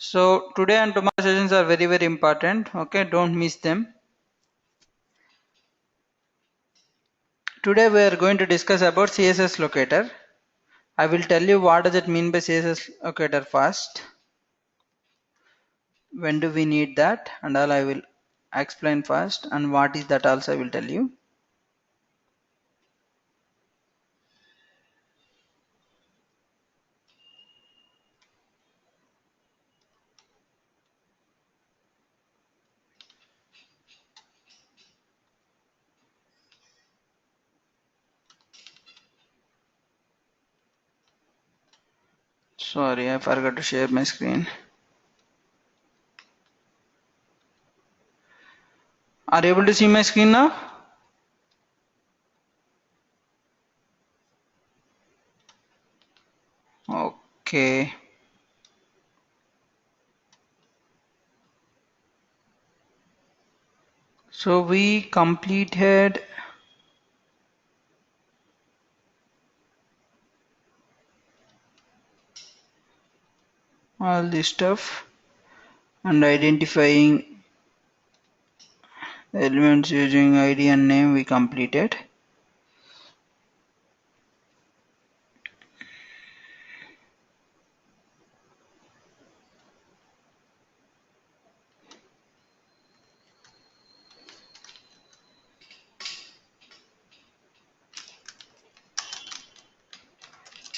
So today and tomorrow sessions are very important. Okay, don't miss them. Today we are going to discuss about CSS locator. I will tell you what does it mean by CSS locator first. When do we need that and all I will explain first, and what is that also I will tell you. Sorry, I forgot to share my screen. Are you able to see my screen now? Okay. So we completed all this stuff and identifying elements using ID and name we completed.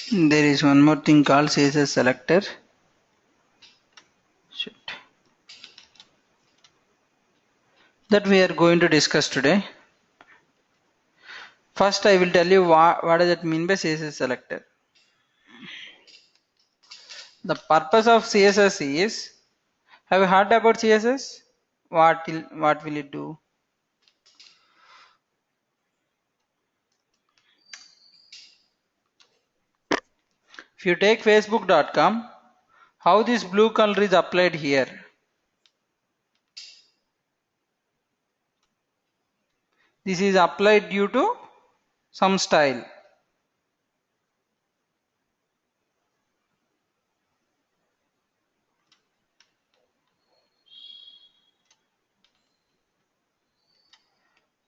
There is one more thing called CSS selector. That we are going to discuss today. First I will tell you what does it mean by CSS selector. The purpose of CSS is, have you heard about CSS? What will it do? If you take facebook.com, how this blue color is applied here? This is applied due to some style.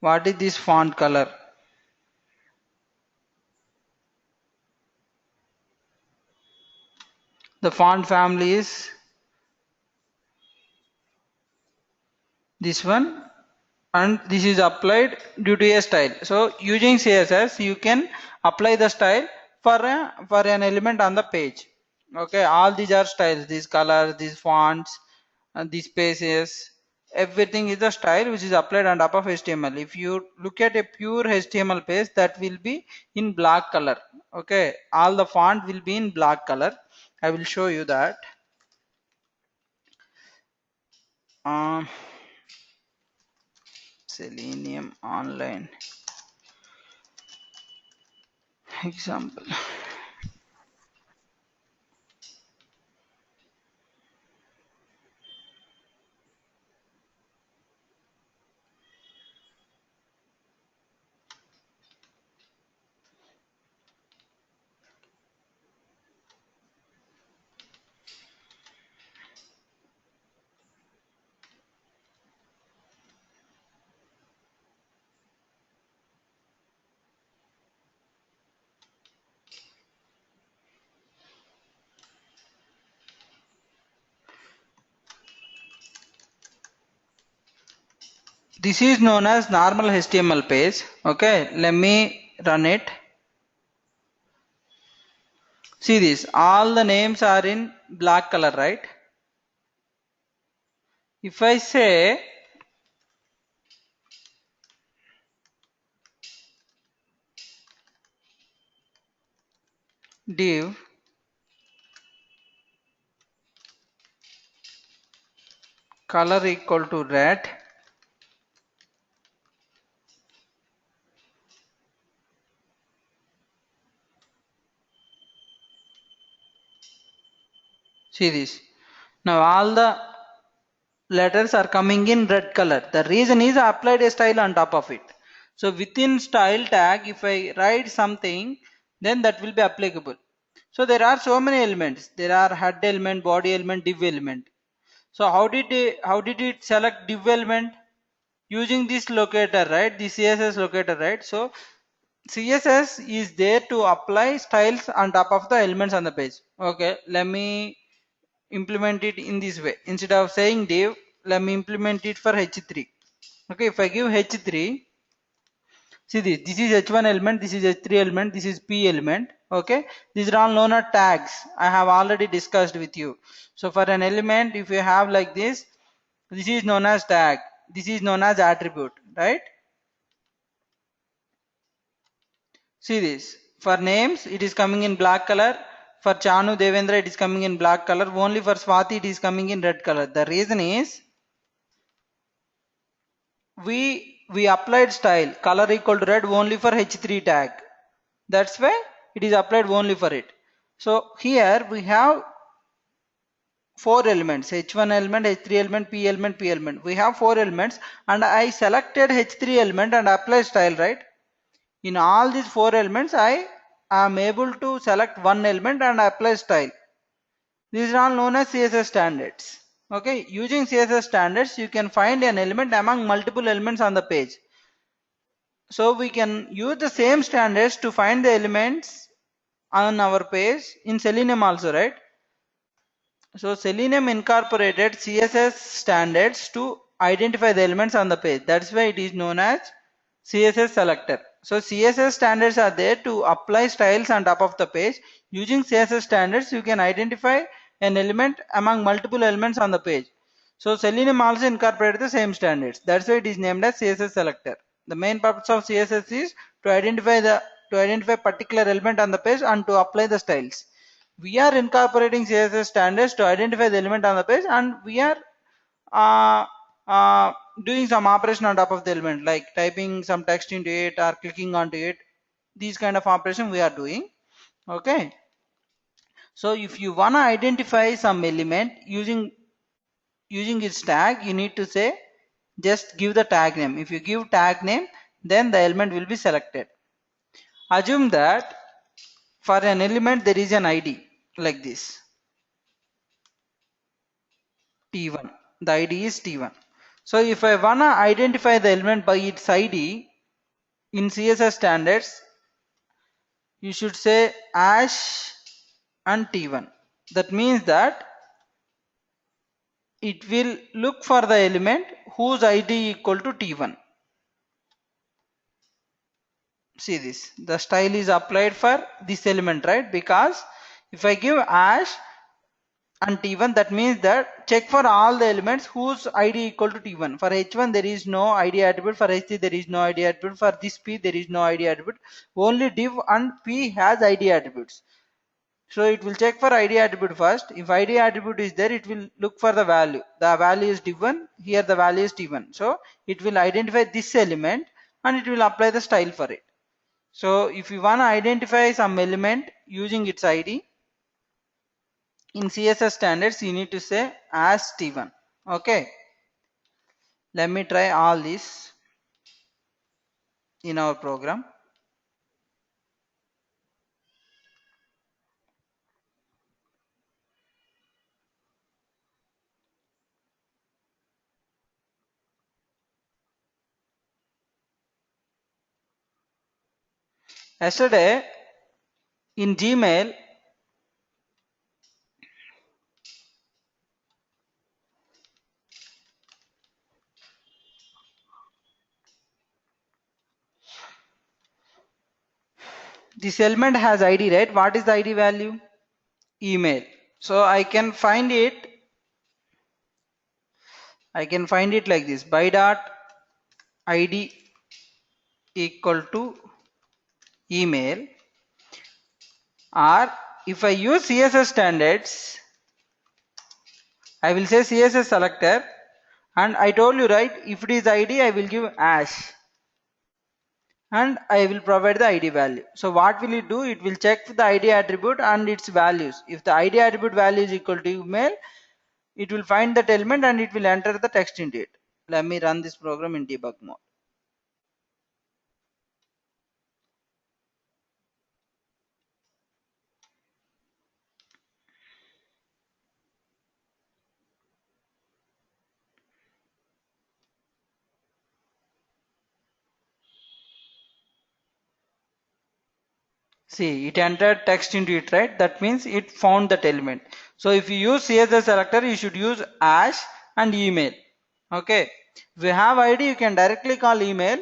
What is this font color? The font family is this one, and this is applied due to a style. So using CSS you can apply the style for an element on the page. Okay, all these are styles, these colors, these fonts, and these spaces, everything is the style which is applied on top of HTML. If you look at a pure HTML page, that will be in black color. Okay, all the font will be in black color. I will show you that. Selenium online example. This is known as normal HTML page. Okay, let me run it. See this, all the names are in black color, right? If I say div color equal to red, see this, now all the letters are coming in red color. The reason is I applied a style on top of it. So within style tag, if I write something, then that will be applicable. So there are so many elements. There are head element, body element, div element. So how did it select div element? Using this locator, right? The CSS locator, right? So CSS is there to apply styles on top of the elements on the page. Okay, let me implement it in this way. Instead of saying div, let me implement it for h3. Okay, if I give h3, see this is h1 element, this is h3 element, this is p element. Okay, these are all known as tags. I have already discussed with you. So for an element, if you have like this is known as tag, this is known as attribute, right? See this, for names it is coming in black color, for Chanu Devendra it is coming in black color, only for Swati it is coming in red color. The reason is we applied style color equal to red only for h3 tag. That's why it is applied only for it. So here we have four elements, h1 element, h3 element, p element, p element. We have four elements and I selected h3 element and apply style, right? In all these four elements I am able to select one element and apply style. These are all known as CSS standards. Okay, using CSS standards you can find an element among multiple elements on the page. So we can use the same standards to find the elements on our page in Selenium also, right? So Selenium incorporated CSS standards to identify the elements on the page. That's why it is known as CSS selector. So CSS standards are there to apply styles on top of the page. Using CSS standards, you can identify an element among multiple elements on the page. So Selenium also incorporated the same standards. That's why it is named as CSS selector. The main purpose of CSS is to identify particular element on the page and to apply the styles. We are incorporating CSS standards to identify the element on the page, and we are uh, uh, doing some operation on top of the element like typing some text into it or clicking onto it. These kind of operation we are doing. Okay, so if you want to identify some element using its tag, you need to say just give the tag name. If you give tag name, then the element will be selected. Assume that for an element there is an ID like this, T1. The ID is T1. So if I wanna identify the element by its ID in CSS standards, you should say ash and T1. That means that it will look for the element whose ID equal to T1. See this, the style is applied for this element, right? Because if I give ash and T1, that means that check for all the elements whose ID equal to T1. For H1 there is no ID attribute, for H3 there is no ID attribute, for this P there is no ID attribute. Only div and P has ID attributes. So it will check for ID attribute first. If ID attribute is there, it will look for the value. The value is div1, here the value is T1. So it will identify this element and it will apply the style for it. So if you want to identify some element using its ID, in CSS standards you need to say as T1. Okay, let me try all this in our program. Yesterday in Gmail, this element has ID, right? What is the ID value? Email. So I can find it like this: by dot ID equal to email, or if I use CSS standards, I will say CSS selector, and I told you, right, if it is ID I will give ash and I will provide the ID value. So what will it do? It will check the ID attribute and its values. If the ID attribute value is equal to email, it will find that element and it will enter the text into it. Let me run this program in debug mode. See, it entered text into it, right? That means it found that element. So if you use CSS selector, you should use hash and email. Okay. If you have ID, you can directly call email,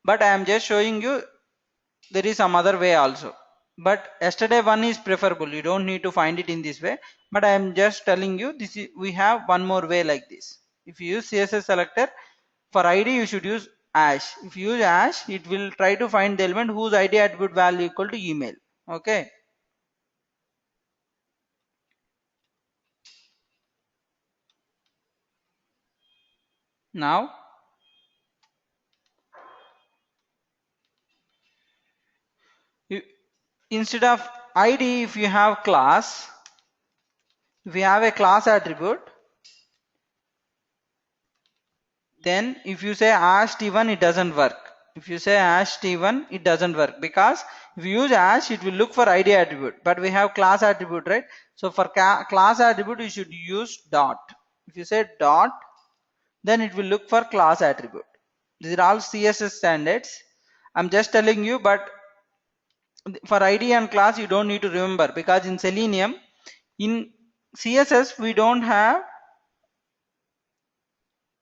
but I am just showing you there is some other way also. But yesterday one is preferable. You don't need to find it in this way. But I am just telling you this is, we have one more way like this. If you use CSS selector, for ID you should use hash. If you use hash, it will try to find the element whose ID attribute value equal to email. Okay. Now, you, instead of ID, if you have class, if you have a class attribute, then if you say hash t1, it doesn't work. If you say hash t1, it doesn't work, because if you use hash, it will look for ID attribute, but we have class attribute, right? So for class attribute, you should use dot. If you say dot, then it will look for class attribute. These are all CSS standards. I'm just telling you, but for ID and class you don't need to remember, because in Selenium, in CSS we don't have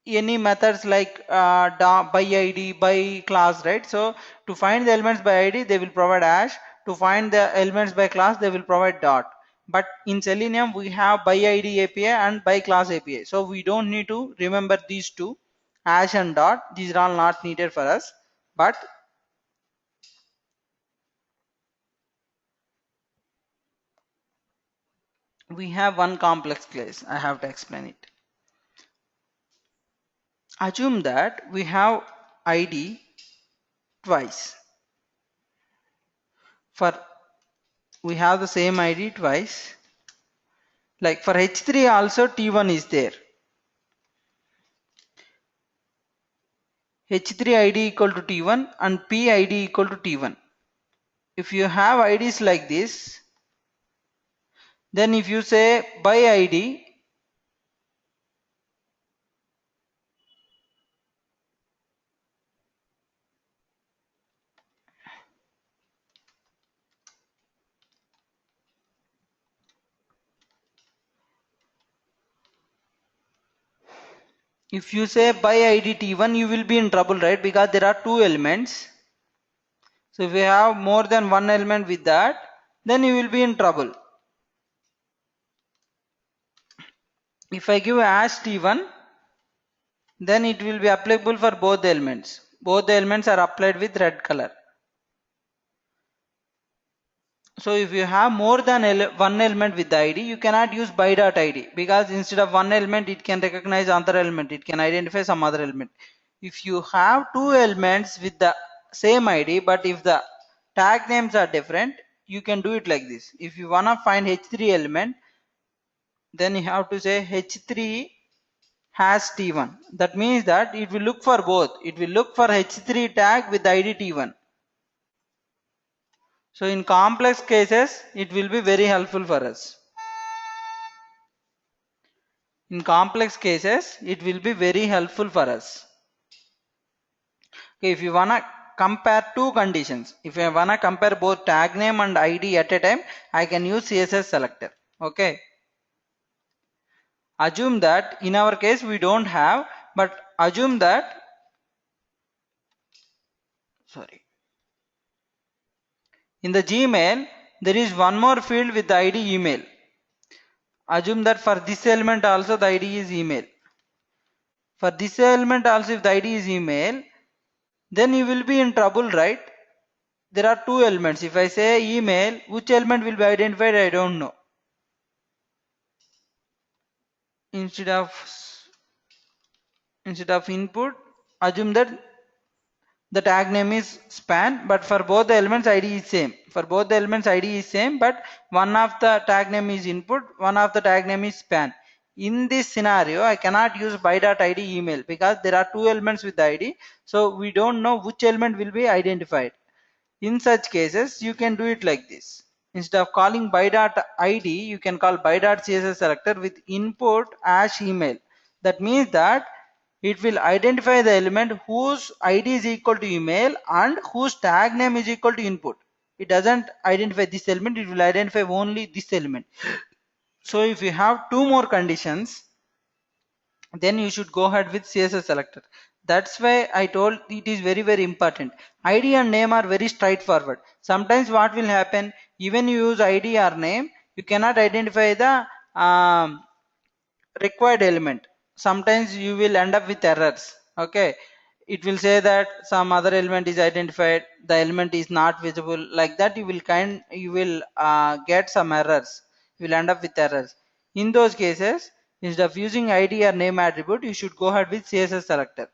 any methods like by ID, by class, right? So to find the elements by ID, they will provide hash. To find the elements by class, they will provide dot. But in Selenium, we have by ID API and by class API. So we don't need to remember these two, hash and dot. These are all not needed for us. But we have one complex case. I have to explain it. Assume that we have ID twice. For we have the same ID twice. Like for H3 also T1 is there. H3 ID equal to T1 and P ID equal to T1. If you have IDs like this, then if you say by ID, if you say by ID T1, you will be in trouble, right? Because there are two elements. So if you have more than one element with that, then you will be in trouble. If I give hash T1, then it will be applicable for both the elements. Both the elements are applied with red color. So if you have more than one element with the ID, you cannot use by dot ID, because instead of one element, it can recognize another element. It can identify some other element. If you have two elements with the same ID, but if the tag names are different, you can do it like this. If you wanna find H3 element, then you have to say H3 has T1. That means that it will look for both. It will look for H3 tag with ID T1. So in complex cases, it will be very helpful for us. In complex cases, it will be very helpful for us. Okay, if you wanna compare two conditions, if I wanna compare both tag name and ID at a time, I can use CSS selector. Okay. Assume that in our case we don't have, but assume that, sorry, in the Gmail there is one more field with the ID email. Assume that for this element also the ID is email. For this element also, if the ID is email, then you will be in trouble, right? There are two elements. If I say email, which element will be identified? I don't know. Instead of input, assume that the tag name is span, but for both the elements ID is same. For both the elements ID is same, but one of the tag name is input, one of the tag name is span. In this scenario, I cannot use by.id email, because there are two elements with the ID, so we don't know which element will be identified. In such cases, you can do it like this. Instead of calling by.id, you can call by.css selector with input hash email. That means that it will identify the element whose ID is equal to email and whose tag name is equal to input. it doesn't identify this element, it will identify only this element. So if you have two more conditions, then you should go ahead with CSS selector. That's why I told it is very very important. ID and name are very straightforward. Sometimes what will happen, even you use ID or name, you cannot identify the required element. Sometimes you will end up with errors. Okay, it will say that some other element is identified, the element is not visible, like that you will get some errors, you will end up with errors. In those cases, instead of using id or name attribute, you should go ahead with css selector.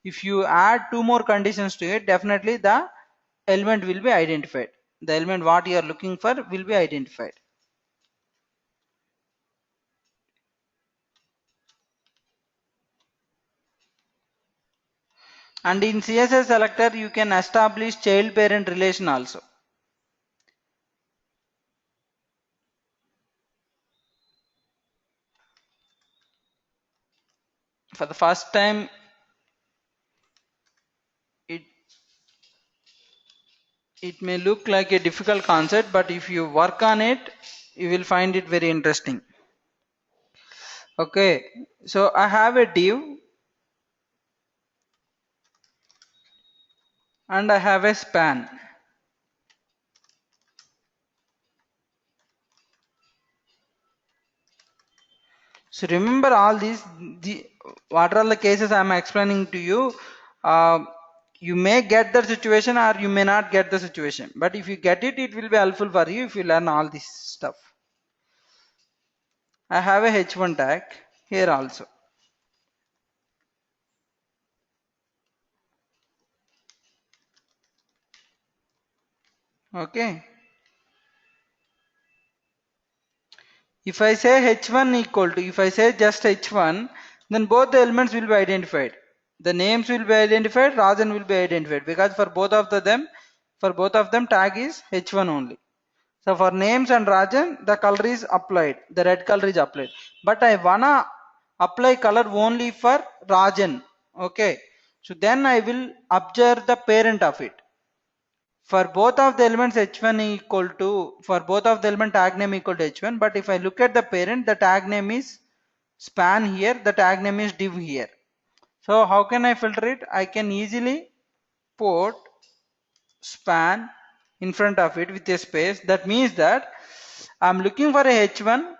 If you add two more conditions to it, definitely the element will be identified, the element what you are looking for will be identified. And in CSS selector, you can establish child parent relation also. For the first time, it it may look like a difficult concept, but if you work on it, you will find it very interesting. Okay, so I have a div and I have a span. So remember all these, what are the cases I am explaining to you. Uh, you may get the situation or you may not get the situation, but if you get it, it will be helpful for you if you learn all this stuff. I have a h1 tag here also. Okay, if I say h1 equal to, if I say just h1, then both the elements will be identified. The names will be identified, Rajan will be identified, because for both of them tag is h1 only. So for names and Rajan, the color is applied, the red color is applied. But I wanna apply color only for Rajan. Okay, so then I will observe the parent of it. For both of the elements h1 equal to, for both of the element tag name equal to h1, but if I look at the parent, the tag name is span here, the tag name is div here. So how can I filter it? I can easily put span in front of it with a space. That means that I'm looking for a h1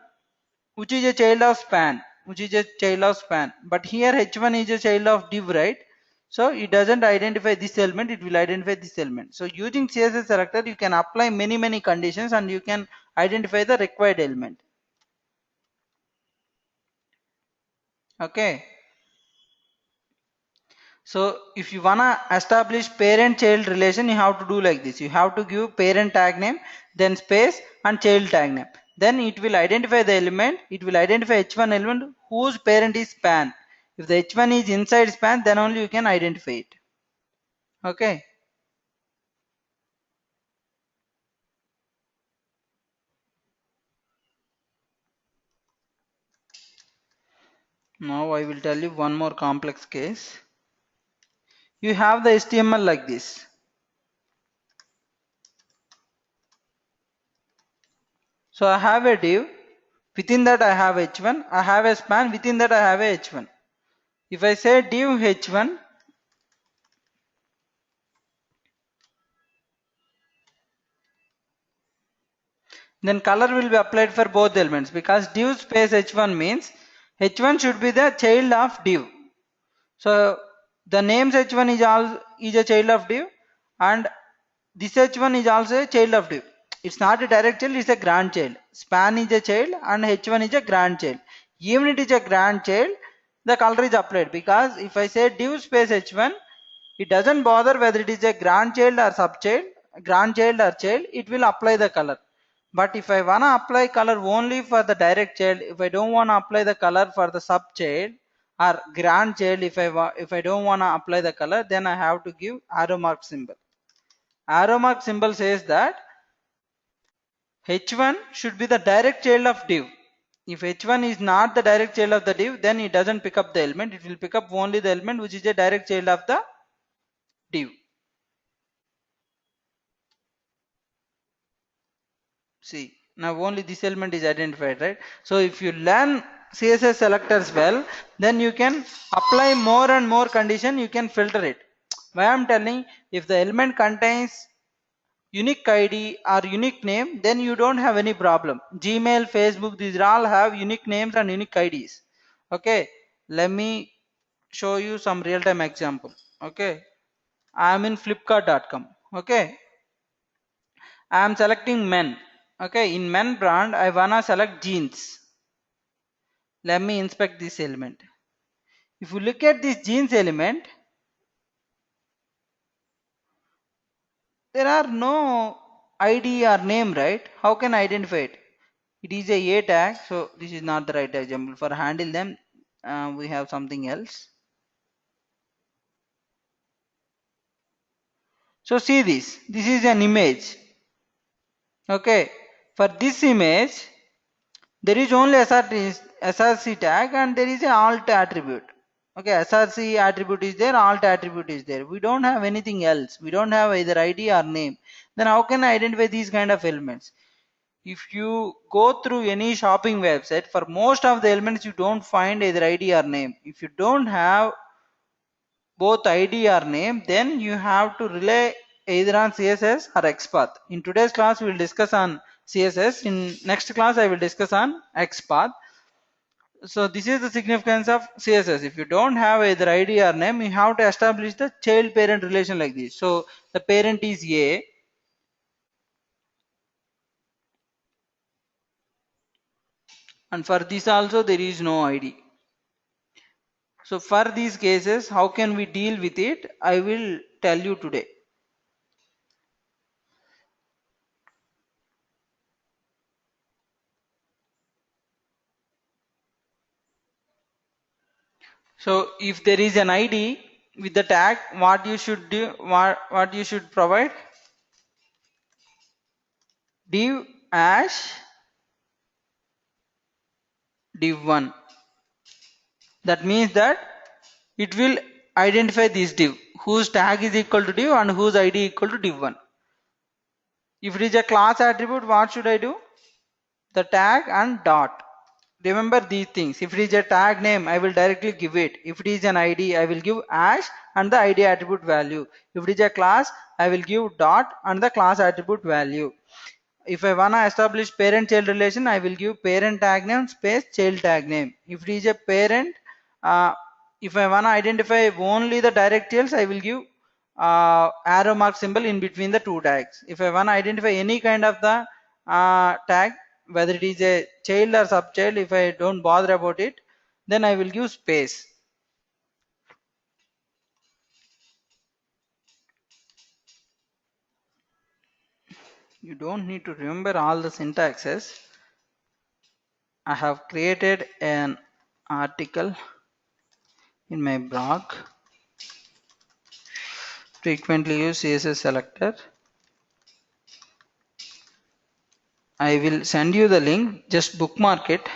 which is a child of span, but here h1 is a child of div, right? So it doesn't identify this element, it will identify this element. So using css selector, you can apply many conditions and you can identify the required element. Okay, so if you wanna establish parent child relation, you have to do like this. You have to give parent tag name, then space and child tag name, then it will identify the element, it will identify h1 element whose parent is span. If the h1 is inside span, then only you can identify it. Okay, now I will tell you one more complex case. You have the HTML like this. So I have a div, within that I have h1, I have a span, within that I have a h1. If I say div h1, then color will be applied for both elements, because div space h1 means h1 should be the child of div. So the names h1 is a child of div, and this h1 is also a child of div. It's not a direct child, it's a grandchild. Span is a child and h1 is a grandchild. Even it is a grandchild, the color is applied, because if I say div space h1, it doesn't bother whether it is a grandchild or subchild, grandchild or child, it will apply the color. But if I wanna apply color only for the direct child, if I don't wanna apply the color for the subchild or grandchild, if I don't wanna apply the color, then I have to give arrow mark symbol. Arrow mark symbol says that h1 should be the direct child of div. If h1 is not the direct child of the div, then it doesn't pick up the element, it will pick up only the element which is a direct child of the div. See, now only this element is identified, right? So if you learn CSS selectors well, then you can apply more and more condition, you can filter it. Why I'm telling, if the element contains unique ID or unique name, then you don't have any problem. Gmail, Facebook, these all have unique names and unique IDs. Okay, let me show you some real-time example. Okay, I am in flipkart.com. Okay, I am selecting men. Okay, in men brand I wanna select jeans. Let me inspect this element. If you look at this jeans element, there are no ID or name, right? How can I identify it? It is a tag, so this is not the right example. For handle them, we have something else. So see this. This is an image. Okay, for this image, there is only src tag and there is an alt attribute. Okay, src attribute is there, alt attribute is there. We don't have anything else. We don't have either ID or name. Then how can I identify these kind of elements? If you go through any shopping website, for most of the elements you don't find either ID or name. If you don't have both ID or name, then you have to rely either on CSS or XPath. In today's class we will discuss on CSS. In next class I will discuss on XPath. So this is the significance of CSS. If you don't have either ID or name, you have to establish the child parent relation like this. So the parent is A, and for this also there is no ID. So for these cases, how can we deal with it? I will tell you today. So if there is an ID with the tag, what you should do, what you should provide? Div hash div1. That means that it will identify this div whose tag is equal to div and whose ID equal to div1. If it is a class attribute, what should I do? The tag and dot. Remember these things. If it is a tag name, I will directly give it. If it is an ID, I will give hash and the ID attribute value. If it is a class, I will give dot and the class attribute value. If I wanna establish parent-child relation, I will give parent tag name space child tag name. If it is a parent, uh, if I wanna identify only the direct childs, I will give arrow mark symbol in between the two tags. If I wanna identify any kind of the tag, whether it is a child or subchild, if I don't bother about it, then I will give space. You don't need to remember all the syntaxes. I have created an article in my blog, frequently use CSS selector. I will send you the link, just bookmark it.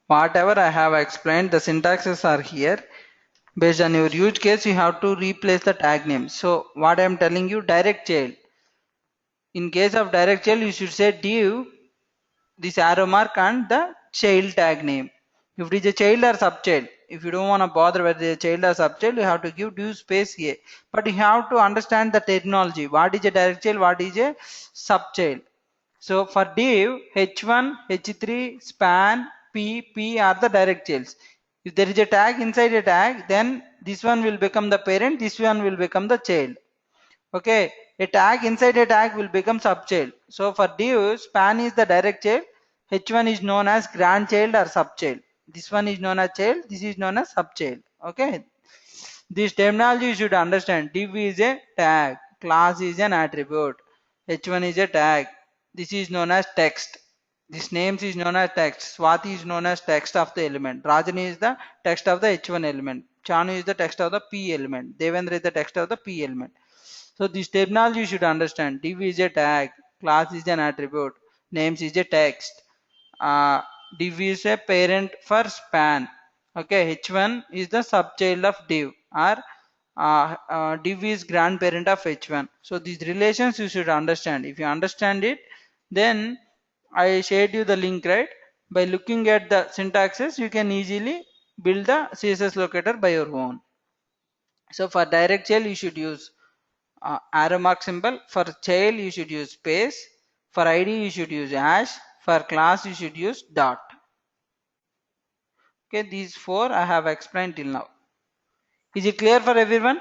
Whatever I have explained, the syntaxes are here. Based on your use case, you have to replace the tag name. So what I am telling you, direct child. In case of direct child, you should say div this arrow mark and the child tag name. If it is a child or subchild, if you don't want to bother whether it is a child or subchild, you have to give div space A. But you have to understand the terminology. What is a direct child? What is a subchild? So for div, h1, h3, span, p are the direct childs. If there is a tag inside a tag, then this one will become the parent, this one will become the child. Okay, a tag inside a tag will become subchild. So for div, span is the direct child, h1 is known as grandchild or subchild. This one is known as child, this is known as subchild. Okay, this terminology you should understand. Div is a tag, class is an attribute, h1 is a tag. This is known as text. This names is known as text. Swati is known as text of the element. Rajani is the text of the h1 element. Chanu is the text of the p element. Devendra is the text of the p element. So this terminology you should understand. Div is a tag, class is an attribute, names is a text. Uh, Div is a parent for span. Okay, h1 is the subchild of div, or div is grandparent of h1. So these relations you should understand. If you understand it, then I shared you the link, right? By looking at the syntaxes, you can easily build the CSS locator by your own. So for direct child, you should use arrow mark symbol. For child, you should use space. For ID, you should use hash. For class, you should use dot. Okay, these four I have explained till now. Is it clear for everyone?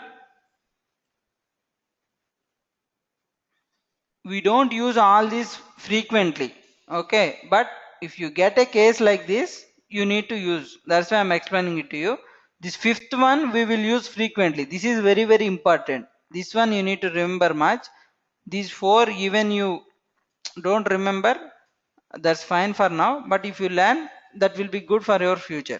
We don't use all these frequently, okay, but if you get a case like this, you need to use. That's why I'm explaining it to you. This fifth one we will use frequently. This is very, very important. This one you need to remember much. These four, even you don't remember, that's fine for now, but if you learn, that will be good for your future.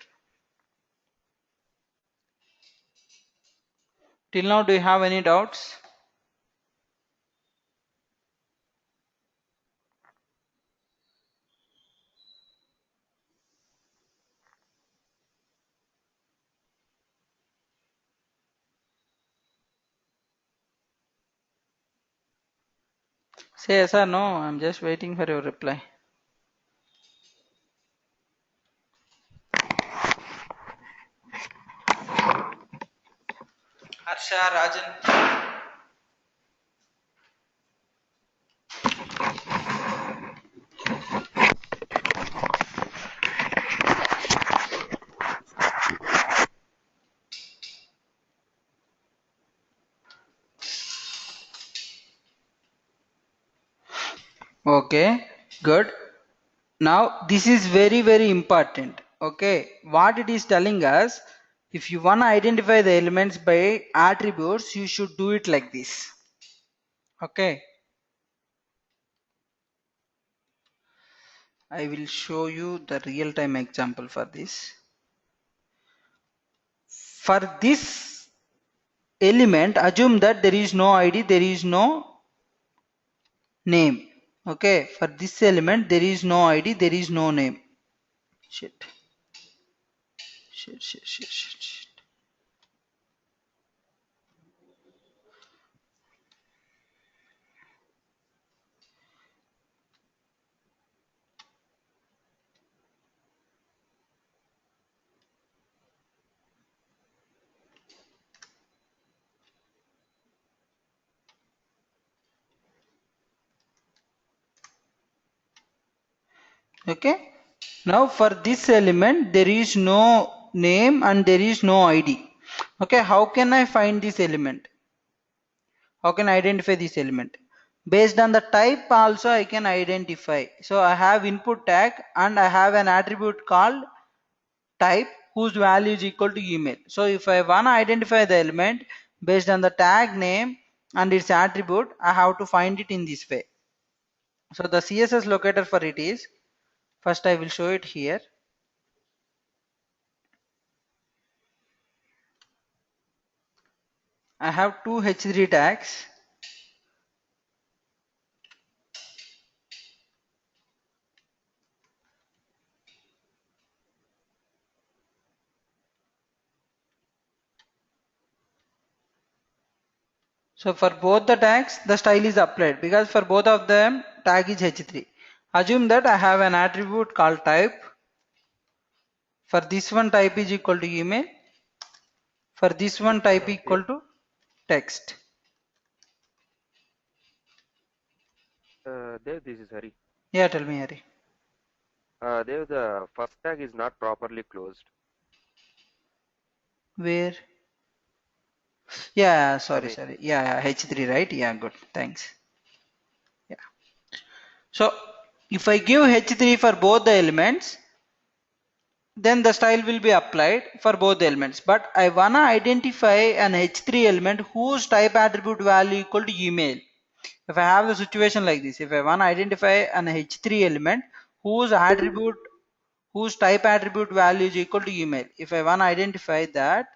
Till now, do you have any doubts? Say yes or no. I'm just waiting for your reply. Harsha, Rajan. Okay, good. Now this is very, very important. Okay, what it is telling us, if you want to identify the elements by attributes, you should do it like this. Okay, I will show you the real-time example for this. For this element, assume that there is no ID, there is no name. Okay, for this element, there is no ID, there is no name. Shit. Shit, shit, shit, shit, shit. Okay, now for this element there is no name and there is no ID. Okay, how can I find this element? How can I identify this element? Based on the type also I can identify. So I have input tag and I have an attribute called type whose value is equal to email. So if I want to identify the element based on the tag name and its attribute, I have to find it in this way. So the CSS locator for it is, first I will show it here. I have two h3 tags. So for both the tags, the style is applied because for both of them, tag is h3. Assume that I have an attribute called type. For this one, type is equal to email. For this one, type equal to text. Dev, this is Hari. Yeah, tell me, Hari. Dev, the first tag is not properly closed. Where? Yeah, I sorry, mean, sorry. Yeah, h3, right? Yeah, good. Thanks. Yeah. So if I give h3 for both the elements, then the style will be applied for both elements. But I wanna identify an h3 element whose type attribute value equal to email. If I have the situation like this, if I wanna identify an h3 element whose attribute, whose type attribute value is equal to email, if I wanna identify that,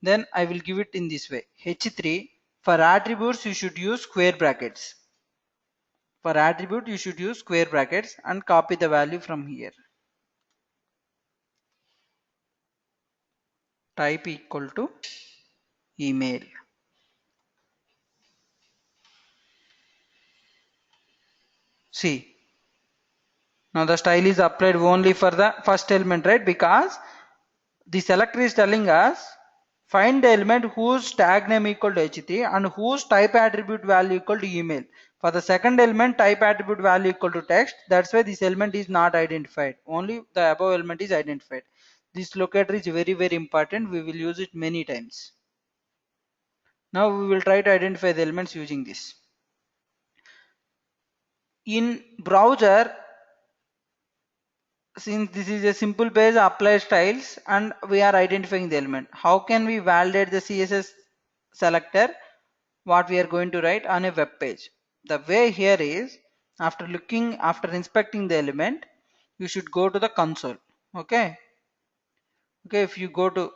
then I will give it in this way. h3, for attributes you should use square brackets. For attribute you should use square brackets and copy the value from here. Type equal to email. See, now the style is applied only for the first element, right? Because the selector is telling us find the element whose tag name equal to h3 and whose type attribute value equal to email. For the second element, type attribute value equal to text. That's why this element is not identified. Only the above element is identified. This locator is very, very important. We will use it many times. Now we will try to identify the elements using this. In browser, since this is a simple page, apply styles and we are identifying the element. How can we validate the CSS selector? What we are going to write on a web page. The way here is after inspecting the element, you should go to the console. Okay. If you go to,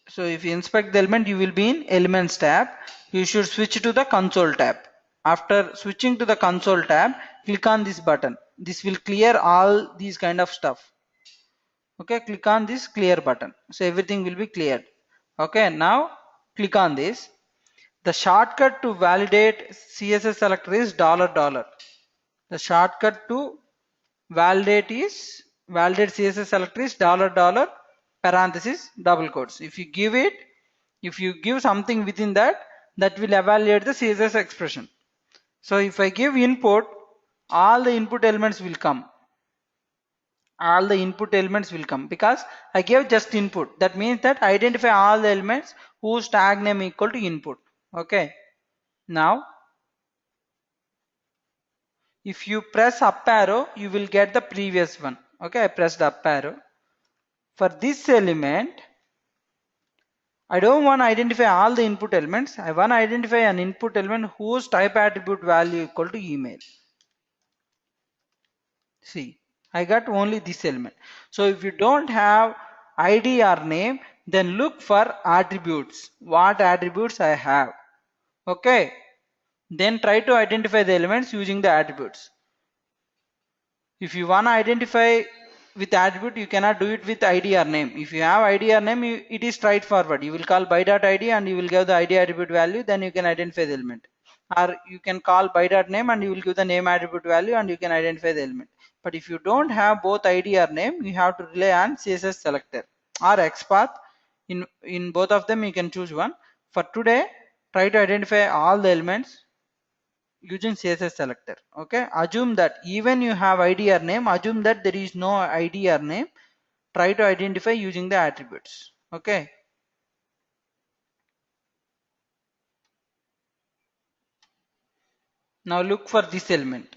so if you inspect the element, you will be in elements tab. You should switch to the console tab. After switching to the console tab, click on this button. This will clear all these kind of stuff. Okay, click on this clear button. So everything will be cleared. Okay, now click on this. The shortcut to validate CSS selector is $. The shortcut to validate CSS selector is $, parenthesis double quotes. If you give something within that, that will evaluate the CSS expression. So if I give input, all the input elements will come. All the input elements will come because I gave just input. That means that identify all the elements whose tag name equal to input. Okay. Now if you press up arrow, you will get the previous one. Okay, I pressed up arrow. For this element, I don't want to identify all the input elements. I want to identify an input element whose type attribute value equal to email. See, I got only this element. So if you don't have ID or name, then look for attributes. What attributes I have. Okay. Then try to identify the elements using the attributes. If you want to identify with attribute, you cannot do it with ID or name. If you have ID or name, it is straightforward. You will call by.id and you will give the ID attribute value, then you can identify the element. Or you can call by.name and you will give the name attribute value and you can identify the element. But if you don't have both ID or name, you have to rely on CSS selector or XPath. In both of them, you can choose one. For today, try to identify all the elements using CSS selector. Okay, assume that even you have ID or name, assume that there is no ID or name. Try to identify using the attributes. Okay, now look for this element.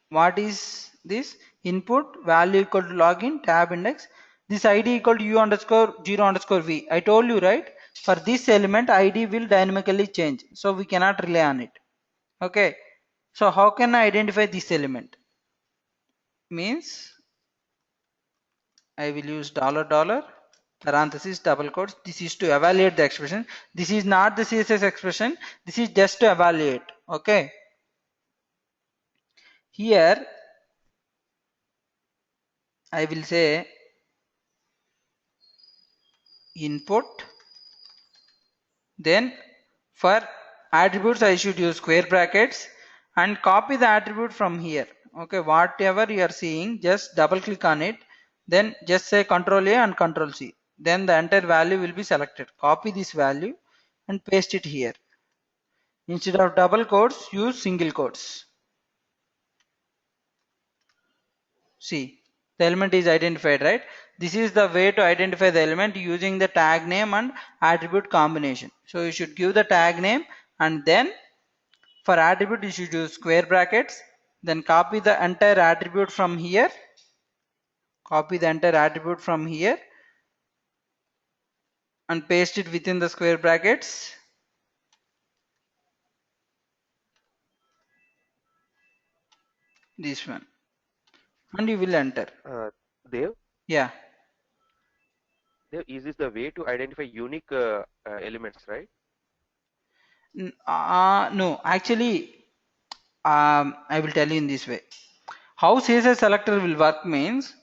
What is this? Input value equal to login tab index. This ID equal to u underscore 0 underscore v. I told you, right? For this element, ID will dynamically change, so we cannot rely on it. Okay, so how can I identify this element? Means I will use $, parenthesis double quotes. This is to evaluate the expression. This is not the CSS expression. This is just to evaluate. Okay. Here I will say input. Then for attributes I should use square brackets and copy the attribute from here. Okay, whatever you are seeing, just double click on it. Then just say Ctrl A and Ctrl C. Then the entire value will be selected. Copy this value and paste it here. Instead of double quotes, use single quotes. See, the element is identified, right? This is the way to identify the element using the tag name and attribute combination. So you should give the tag name and then for attribute you should use square brackets. Then copy the entire attribute from here. Copy the entire attribute from here and paste it within the square brackets. This one. And you will enter. Dev, Yeah. Dev, is this the way to identify unique elements, right? No, actually, I will tell you in this way. How CSS selector will work means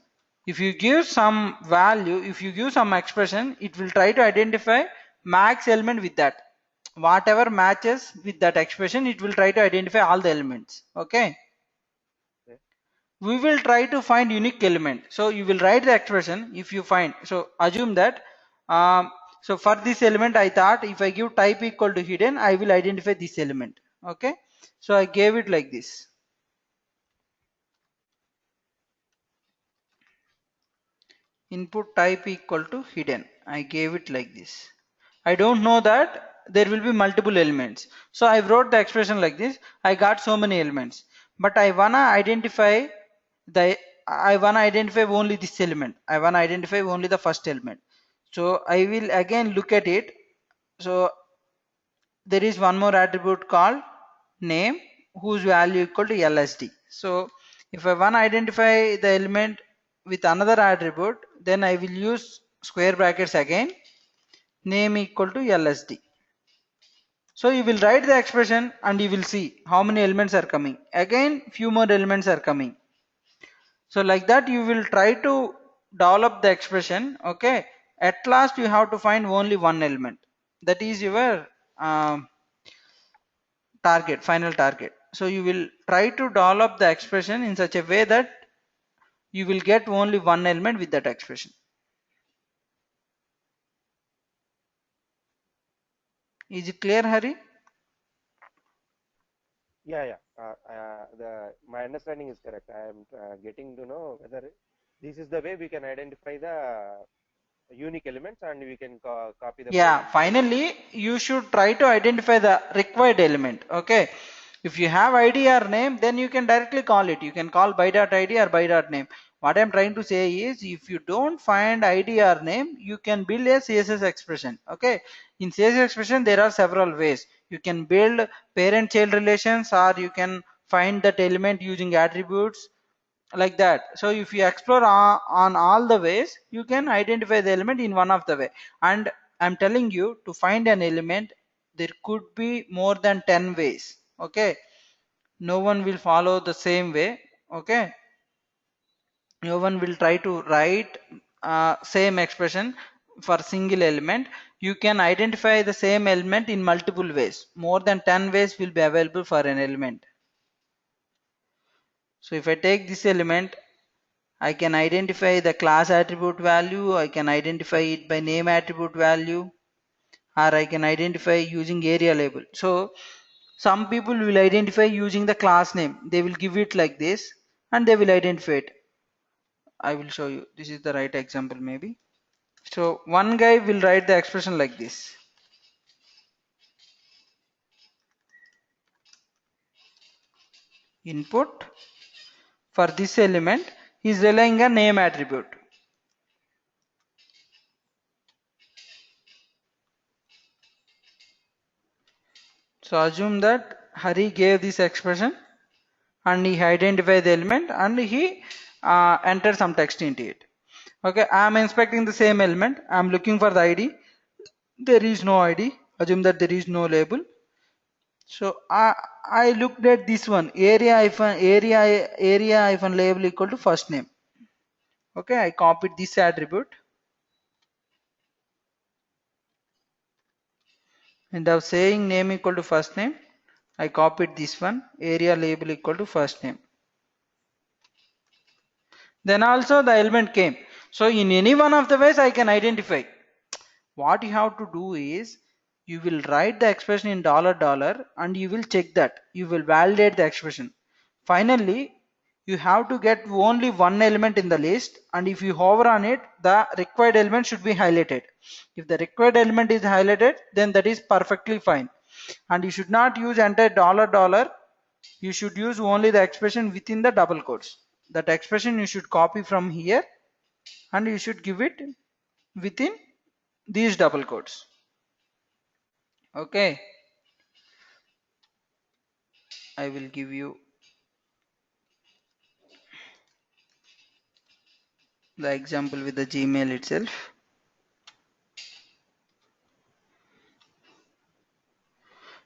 If you give some value, if you give some expression, it will try to identify max element with that. Whatever matches with that expression, it will try to identify all the elements. Okay. Okay. We will try to find unique element. So you will write the expression if you find. So assume that so for this element I thought if I give type equal to hidden, I will identify this element. Okay. So I gave it like this. Input type equal to hidden. I gave it like this. I don't know that there will be multiple elements. So I wrote the expression like this. I got so many elements, but the I wanna identify only this element. I wanna identify only the first element. So I will again look at it. So there is one more attribute called name whose value equal to LSD. So if I want to identify the element with another attribute, then I will use square brackets again, name equal to LSD. So you will write the expression and you will see how many elements are coming. Again, few more elements are coming. So like that you will try to develop the expression. Okay. At last you have to find only one element. That is your target, final target. So you will try to develop the expression in such a way that you will get only one element with that expression. Is it clear, Hari? Yeah, yeah. My understanding is correct. I am getting to know whether this is the way we can identify the unique elements and we can copy the Yeah, position, right? finally you should try to identify the required element. Okay. If you have ID or name, then you can directly call it. You can call by.id or by.name. What I'm trying to say is if you don't find ID or name, you can build a CSS expression. Okay. In CSS expression, there are several ways. You can build parent-child relations, or you can find that element using attributes like that. So if you explore on all the ways, you can identify the element in one of the way. And I'm telling you, to find an element there could be more than 10 ways. Okay. No one will follow the same way. Okay. No one will try to write same expression for single element. You can identify the same element in multiple ways. More than 10 ways will be available for an element. So if I take this element, I can identify the class attribute value, I can identify it by name attribute value, or I can identify using area label. So some people will identify using the class name. They will give it like this and they will identify it. I will show you. This is the right example maybe. So one guy will write the expression like this. Input for this element is relying a name attribute. So assume that Hari gave this expression and he identified the element and he entered some text into it. Okay, I am inspecting the same element. I am looking for the ID. There is no ID. Assume that there is no label. So I looked at this one, area hyphen label equal to first name. Okay, I copied this attribute and of saying name equal to first name. I copied this one, area label equal to first name. Then also the element came. So in any one of the ways I can identify. What you have to do is you will write the expression in dollar dollar and you will check that. You will validate the expression. Finally, you have to get only one element in the list, and if you hover on it, the required element should be highlighted. If the required element is highlighted, then that is perfectly fine. And you should not use entire dollar dollar. You should use only the expression within the double quotes. That expression you should copy from here and you should give it within these double quotes. Okay, I will give you the example with the Gmail itself.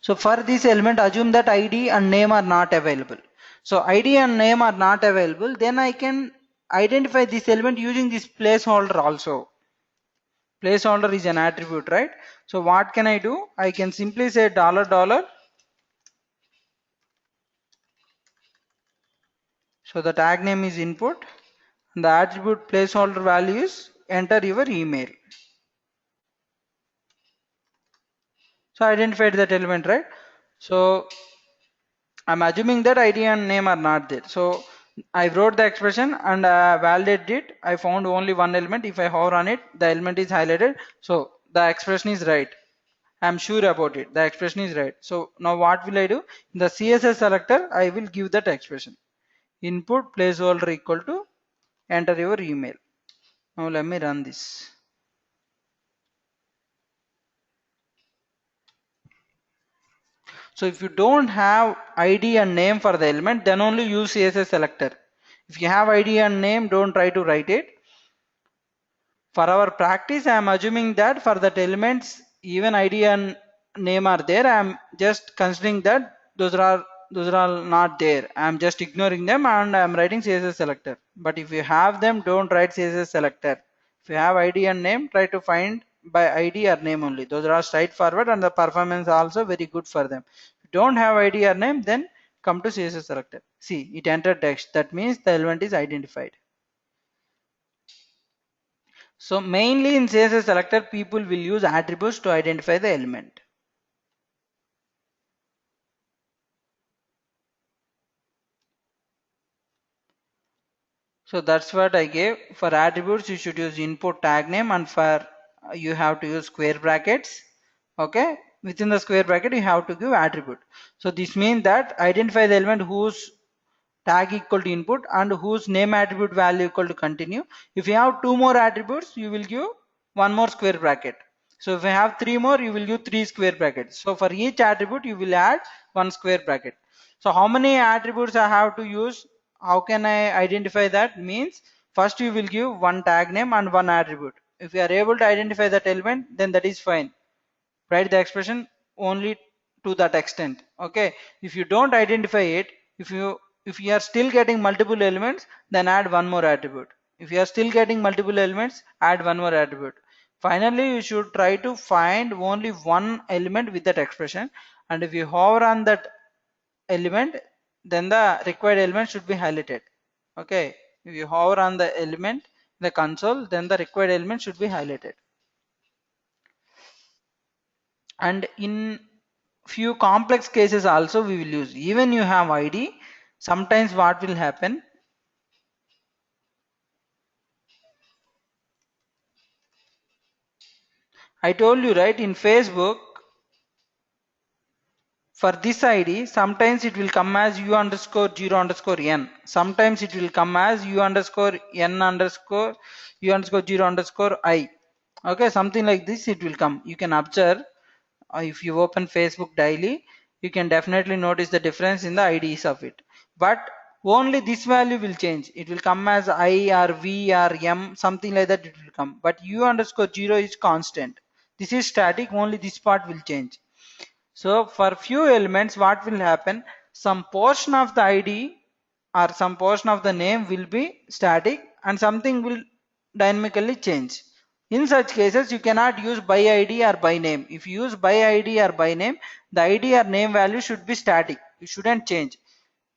So for this element, assume that ID and name are not available. So ID and name are not available, then I can identify this element using this placeholder also. Placeholder is an attribute, right? So what can I do? I can simply say dollar dollar. So the tag name is input and the attribute placeholder value is enter your email. So I identified that element, right? So I'm assuming that ID and name are not there. So I wrote the expression and validated it. I found only one element. If I hover on it, the element is highlighted. So the expression is right. I'm sure about it. The expression is right. So now what will I do? In the CSS selector, I will give that expression. Input placeholder equal to enter your email. Now let me run this. So if you don't have ID and name for the element, then only use CSS selector. If you have ID and name, don't try to write it. For our practice, I am assuming that for that elements, even ID and name are there. I am just considering that those are not there. I am just ignoring them and I am writing CSS selector. But if you have them, don't write CSS selector. If you have ID and name, try to find by ID or name only. Those are straightforward and the performance also very good for them. If you don't have ID or name, then come to CSS selector. See, it entered text. That means the element is identified. So mainly in CSS selector, people will use attributes to identify the element. So that's what I gave. For attributes, you should use input tag name, and for you have to use square brackets. Okay, within the square bracket, you have to give attribute. So this means that identify the element whose tag equal to input and whose name attribute value equal to continue. If you have two more attributes, you will give one more square bracket. So if you have three more, you will give three square brackets. So for each attribute, you will add one square bracket. So how many attributes I have to use? How can I identify that? Means first you will give one tag name and one attribute. If you are able to identify that element, then that is fine. Write the expression only to that extent. Okay, if you don't identify it, if you are still getting multiple elements, then add one more attribute. If you are still getting multiple elements, add one more attribute. Finally, you should try to find only one element with that expression, and if you hover on that element, then the required element should be highlighted. Okay, if you hover on the element in the console, then the required element should be highlighted. And in few complex cases also we will use, even you have ID, sometimes what will happen, I told you right, in Facebook for this ID sometimes it will come as u underscore 0 underscore n, sometimes it will come as u underscore n underscore u underscore 0 underscore I. Okay, something like this it will come. You can observe, if you open Facebook daily, you can definitely notice the difference in the IDs of it. But only this value will change. It will come as I or V or M, something like that it will come. But U underscore 0 is constant. This is static, only this part will change. So for few elements, what will happen? Some portion of the ID or some portion of the name will be static and something will dynamically change. In such cases, you cannot use by ID or by name. If you use by ID or by name, the ID or name value should be static. It shouldn't change.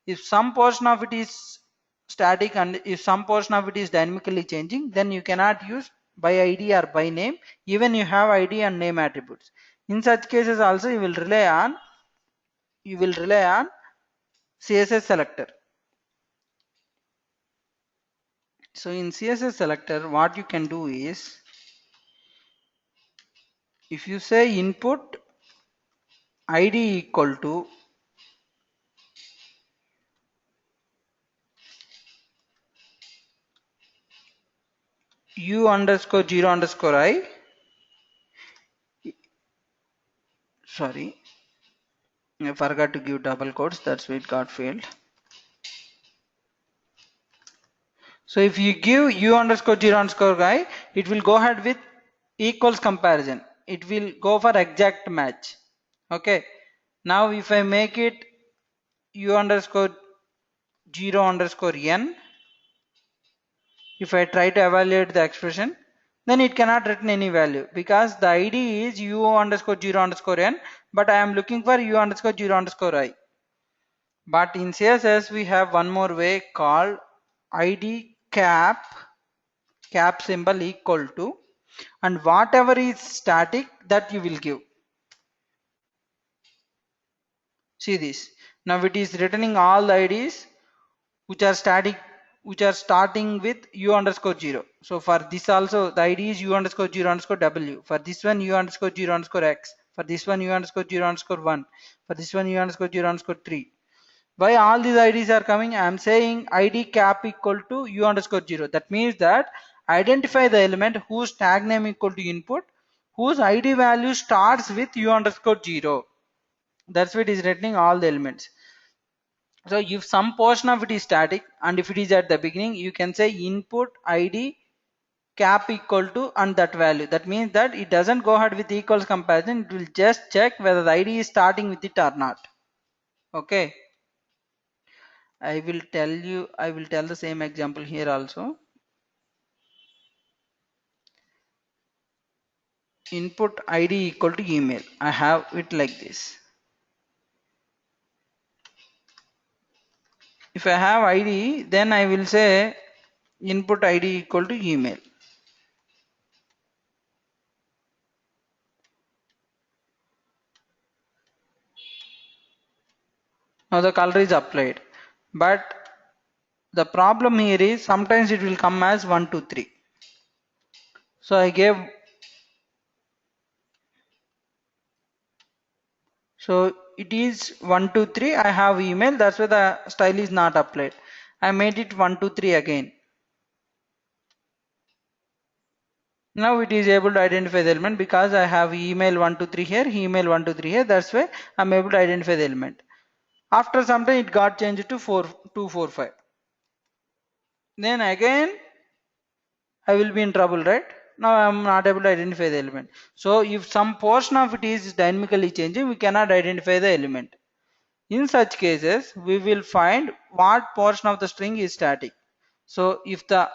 If some portion of it is static and if some portion of it is dynamically changing, then you cannot use by ID or by name, even you have ID and name attributes. In such cases also you will rely on CSS selector. So in CSS selector, what you can do is, if you say input ID equal to u underscore 0 underscore I, sorry, I forgot to give double quotes, that's why it got failed. So if you give u underscore 0 underscore I, it will go ahead with equals comparison. It will go for exact match. Okay. Now if I make it u underscore 0 underscore n, If I try to evaluate the expression, then it cannot return any value because the ID is u underscore 0 underscore n, but I am looking for u underscore 0 underscore I. But in CSS we have one more way called ID cap symbol equal to, and whatever is static that you will give. See this. Now it is returning all the IDs which are static, which are starting with u underscore 0. So for this also the ID is u underscore 0 underscore w. For this one u underscore 0 underscore x. For this one u underscore 0 underscore 1. For this one u underscore 0 underscore 3. Why all these IDs are coming? I am saying ID cap equal to u underscore 0. That means that identify the element whose tag name equal to input, whose ID value starts with u underscore 0. That's why it is returning all the elements. So if some portion of it is static and if it is at the beginning, you can say input ID cap equal to and that value. That means that it doesn't go ahead with equals comparison. It will just check whether the ID is starting with it or not. Okay. I will tell the same example here also. Input ID equal to email. I have it like this. If I have ID, then I will say input ID equal to email. Now the color is applied. But the problem here is sometimes it will come as 1, 2, 3. So I gave, so it is 1, 2, 3. I have email, that's why the style is not applied. I made it 1, 2, 3 again. Now it is able to identify the element because I have email 1, 2, 3 here, email 1, 2, 3 here. That's why I'm able to identify the element. After some time it got changed to 4, 2, 4, 5. Then again I will be in trouble, right? Now I am not able to identify the element. So if some portion of it is dynamically changing, we cannot identify the element. In such cases, we will find what portion of the string is static. So if the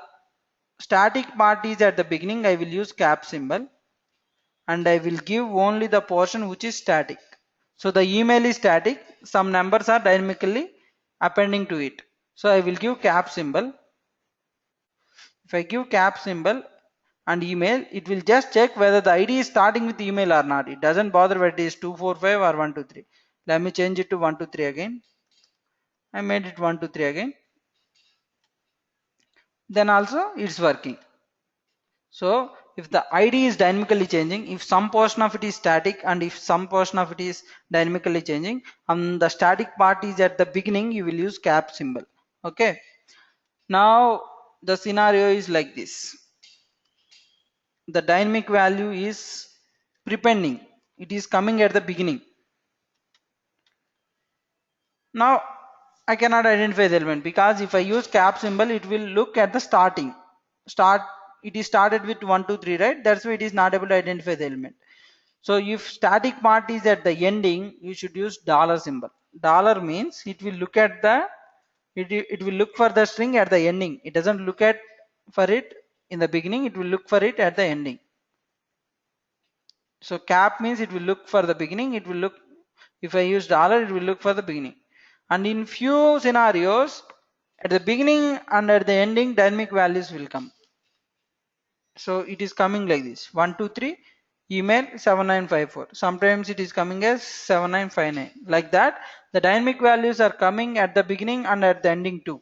static part is at the beginning, I will use cap symbol and I will give only the portion which is static. So the email is static, some numbers are dynamically appending to it. So I will give cap symbol. If I give cap symbol and email, it will just check whether the ID is starting with email or not. It doesn't bother whether it is 245 or 123. Let me change it to 123 again. I made it 123 again. Then also it's working. So if the ID is dynamically changing, if some portion of it is static and if some portion of it is dynamically changing, and the static part is at the beginning, you will use cap symbol. Okay. Now the scenario is like this. The dynamic value is prepending. It is coming at the beginning. Now I cannot identify the element because if I use cap symbol, it will look at the starting. It is started with 1, 2, 3, right? That's why it is not able to identify the element. So if static part is at the ending, you should use dollar symbol. Dollar means it will look at the it will look for the string at the ending. It doesn't look at for it in the beginning, it will look for it at the ending. So cap means it will look for the beginning, it will look, if I use dollar, it will look for the beginning. And in few scenarios, at the beginning and at the ending, dynamic values will come. So it is coming like this: 1, 2, 3, email 7954. Sometimes it is coming as 7959. Like that, the dynamic values are coming at the beginning and at the ending too.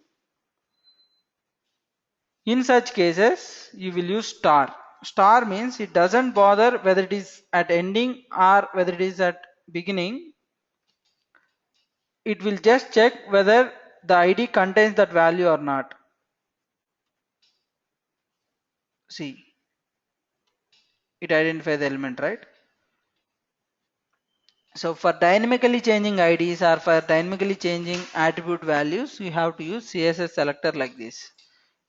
In such cases, you will use star. Star means it doesn't bother whether it is at ending or whether it is at beginning. It will just check whether the ID contains that value or not. See, it identifies the element, right? So for dynamically changing IDs or for dynamically changing attribute values, you have to use CSS selector like this.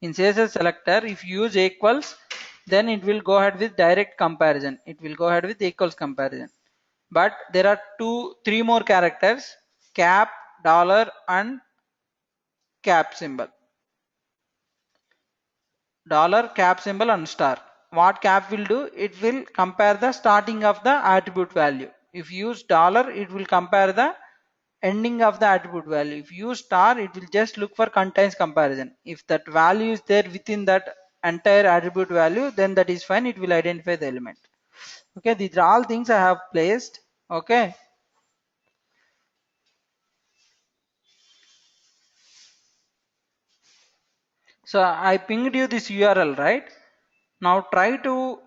In CSS selector, if you use equals, then it will go ahead with direct comparison. It will go ahead with equals comparison. But there are three more characters: cap, dollar, and cap symbol. dollar cap symbol and star. What cap will do? It will compare the starting of the attribute value. If you use dollar, it will compare the ending of the attribute value. If you use star, it will just look for contains comparison. If that value is there within that entire attribute value, then that is fine. It will identify the element. Okay, these are all things I have placed. Okay, so I pinged you this URL, right? Now try to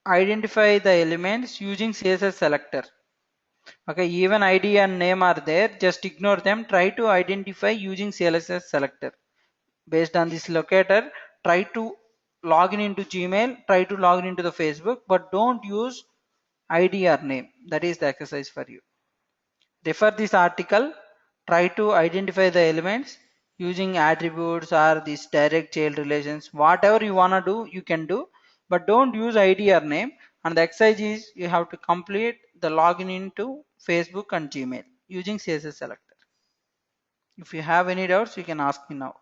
identify the elements using CSS selector. Okay, even ID and name are there, just ignore them. Try to identify using CSS selector. Based on this locator, try to log in into Gmail, try to log in into the Facebook, but don't use ID or name. That is the exercise for you. Refer this article, try to identify the elements using attributes or these direct child relations. Whatever you wanna do, you can do, but don't use ID or name. And the exercise is you have to complete the login into Facebook and Gmail using CSS selector. If you have any doubts, you can ask me now.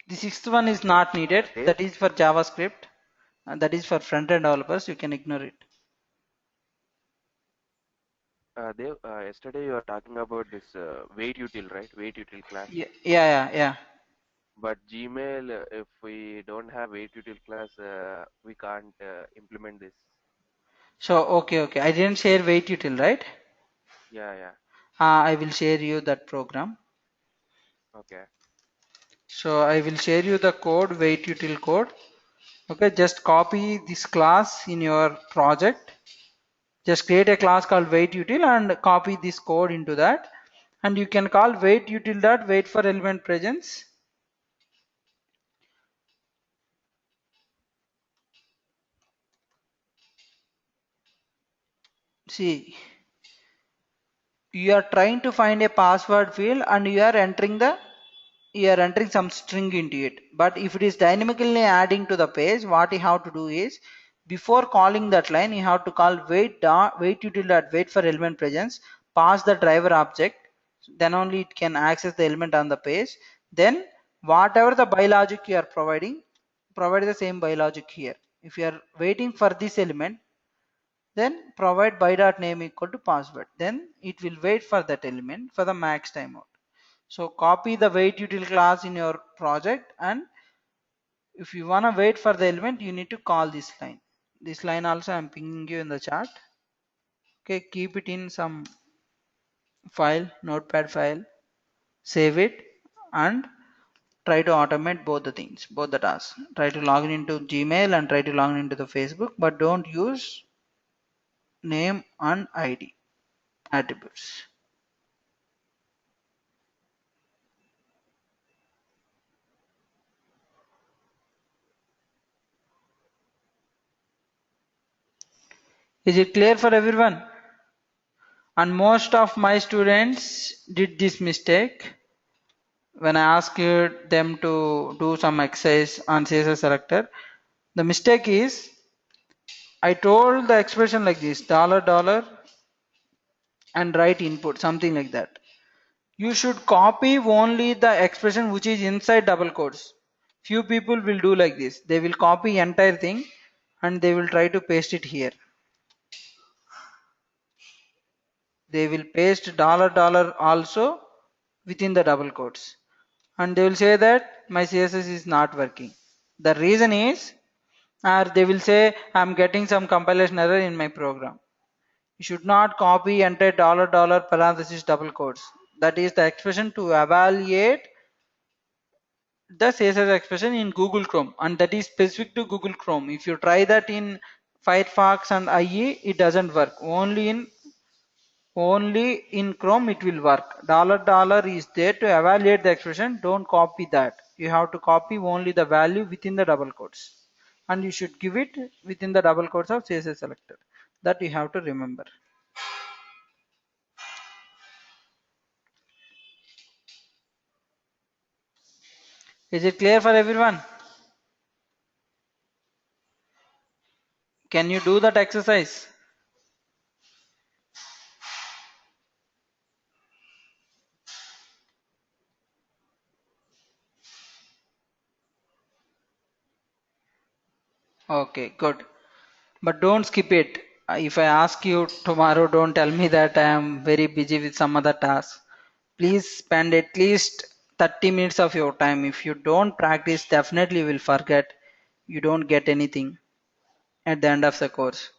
The sixth one is not needed. Dave, That is for JavaScript, and that is for front-end developers. You can ignore it. Dave, yesterday you were talking about this wait util, right? Wait util class. Yeah, yeah, yeah, yeah. But Gmail, if we don't have wait util class, we can't implement this. So okay. I didn't share wait util, right? Yeah, yeah. I will share you that program. Okay. So I will share you the code, wait util code. Okay, just copy this class in your project. Just create a class called wait util and copy this code into that. And you can call wait util dot wait for element presence. See, you are trying to find a password field and you are entering some string into it. But if it is dynamically adding to the page, what you have to do is before calling that line, you have to call wait util dot wait for element presence, pass the driver object, then only it can access the element on the page. Then whatever the biologic you are providing, provide the same biologic here. If you are waiting for this element, then provide by dot name equal to password. Then it will wait for that element for the max timeout. So copy the wait util class in your project, and if you wanna wait for the element, you need to call this line. This line also I'm pinging you in the chat. Okay, keep it in some file, notepad file, save it, and try to automate both the things, both the tasks. Try to log in into Gmail and try to log in into the Facebook, but don't use name and ID attributes. Is it clear for everyone? And most of my students did this mistake when I asked them to do some exercise on CSS selector. The mistake is I told the expression like this dollar dollar and write input something like that. You should copy only the expression which is inside double quotes. Few people will do like this. They will copy entire thing and they will try to paste it here. They will paste dollar dollar also within the double quotes, and they will say that my CSS is not working. The reason is, or they will say I'm getting some compilation error in my program. You should not copy entire dollar dollar parenthesis double quotes. That is the expression to evaluate the CSS expression in Google Chrome, and that is specific to Google Chrome. If you try that in Firefox and IE, it doesn't work. Only in Chrome it will work. Dollar dollar is there to evaluate the expression. Don't copy that. You have to copy only the value within the double quotes, and you should give it within the double quotes of CSS selector. That you have to remember. Is it clear for everyone? Can you do that exercise? Okay, good. But don't skip it. If I ask you tomorrow, don't tell me that I am very busy with some other task. Please spend at least 30 minutes of your time. If you don't practice, definitely you will forget. You don't get anything at the end of the course.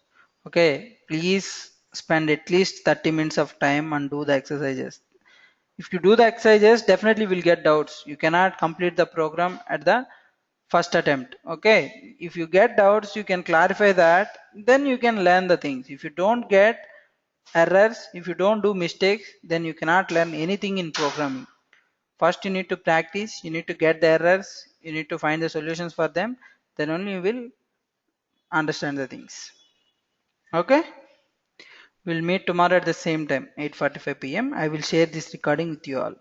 Okay, please spend at least 30 minutes of time and do the exercises. If you do the exercises, definitely will get doubts. You cannot complete the program at the first attempt. Okay, if you get doubts, you can clarify that, then you can learn the things. If you don't get errors, if you don't do mistakes, then you cannot learn anything in programming. First you need to practice, you need to get the errors, you need to find the solutions for them, then only you will understand the things. Okay, we'll meet tomorrow at the same time, 8:45 p.m. I will share this recording with you all.